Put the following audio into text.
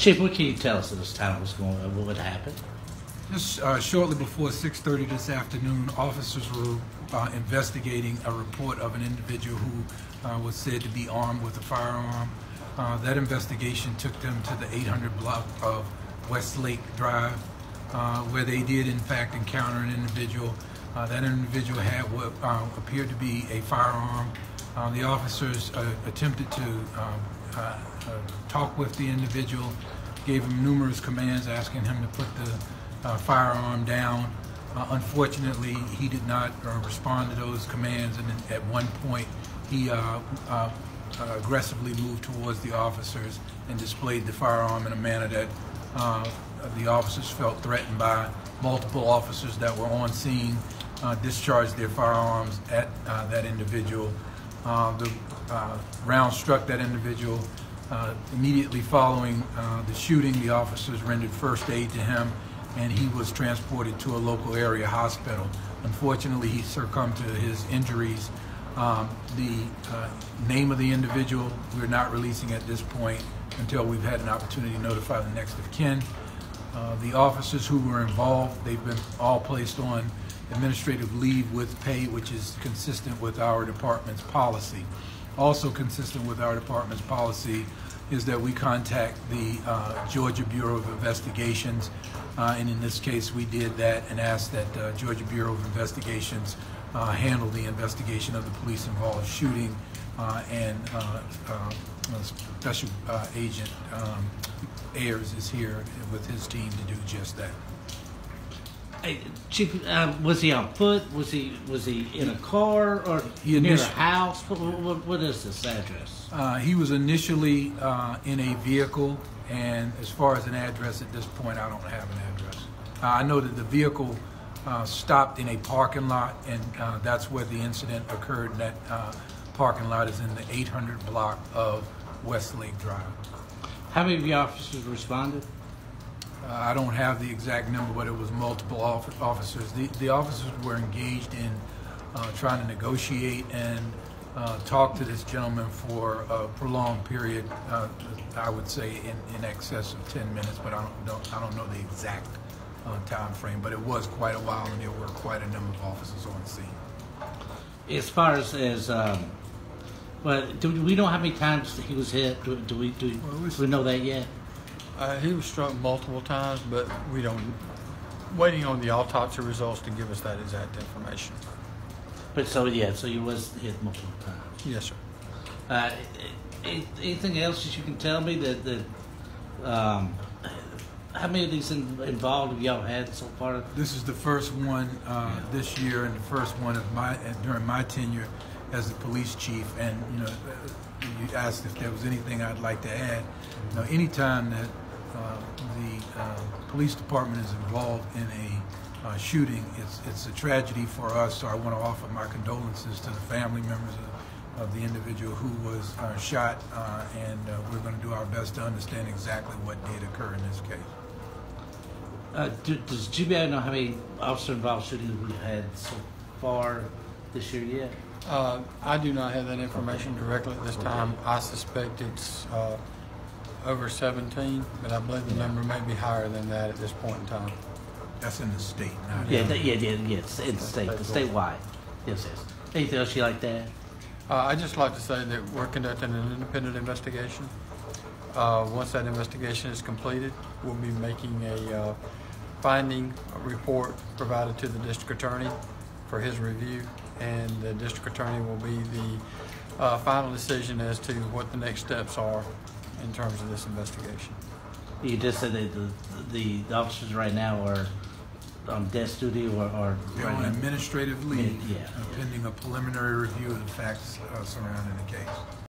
Chief, what can you tell us at this time? What happened? Just shortly before 6:30 this afternoon, officers were investigating a report of an individual who was said to be armed with a firearm. That investigation took them to the 800 block of Westlake Drive, where they did in fact encounter an individual. That individual had what appeared to be a firearm. The officers attempted to talk with the individual, gave him numerous commands asking him to put the firearm down. Unfortunately, he did not respond to those commands, and at one point he aggressively moved towards the officers and displayed the firearm in a manner that the officers felt threatened by. Multiple officers that were on scene discharged their firearms at that individual. The round struck that individual. Immediately following the shooting, the officers rendered first aid to him, and he was transported to a local area hospital. Unfortunately, he succumbed to his injuries. The name of the individual we're not releasing at this point until we've had an opportunity to notify the next of kin. The officers who were involved, they've been all placed on administrative leave with pay, which is consistent with our department's policy. Also consistent with our department's policy is that we contact the Georgia Bureau of Investigations, and in this case we did that and asked that Georgia Bureau of Investigations handle the investigation of the police-involved shooting, and Special Agent Ayers is here with his team to do just that. Hey, Chief, was he on foot? Was he in a car or near a house? What is this address? He was initially in a vehicle, and as far as an address at this point, I don't have an address. I know that the vehicle stopped in a parking lot, and that's where the incident occurred. That parking lot is in the 800 block of Westlake Drive. How many of the officers responded? I don't have the exact number, but it was multiple officers. The officers were engaged in trying to negotiate and talk to this gentleman for a prolonged period. I would say in excess of 10 minutes, but I don't know the exact time frame. But it was quite a while, and there were quite a number of officers on scene. As far as but do we know how many times he was hit? Do we know that yet? He was struck multiple times, but we don't. Waiting on the autopsy results to give us that exact information. But so he was hit multiple times. Yes, sir. Anything else that you can tell me that how many of these involved have y'all had so far? This is the first one this year, and the first one of during my tenure as the police chief. And you asked if there was anything I'd like to add. Anytime that the police department is involved in a shooting, it's a tragedy for us. So I want to offer my condolences to the family members of the individual who was shot, and we're going to do our best to understand exactly what did occur in this case. Does GBI know how many officer-involved shootings we've had so far this year yet? I do not have that information directly at this time. I suspect it's over 17, but I believe the number may be higher than that at this point in time. That's in the state, not yes, in the state, statewide. Yes. Anything else you like to add? I'd just like to say that we're conducting an independent investigation. Once that investigation is completed, we'll be making a finding report provided to the district attorney for his review, and the district attorney will be the final decision as to what the next steps are in terms of this investigation. You just said that the officers right now are on desk duty or they're on administrative leave, yeah, pending a preliminary review of the facts surrounding the case.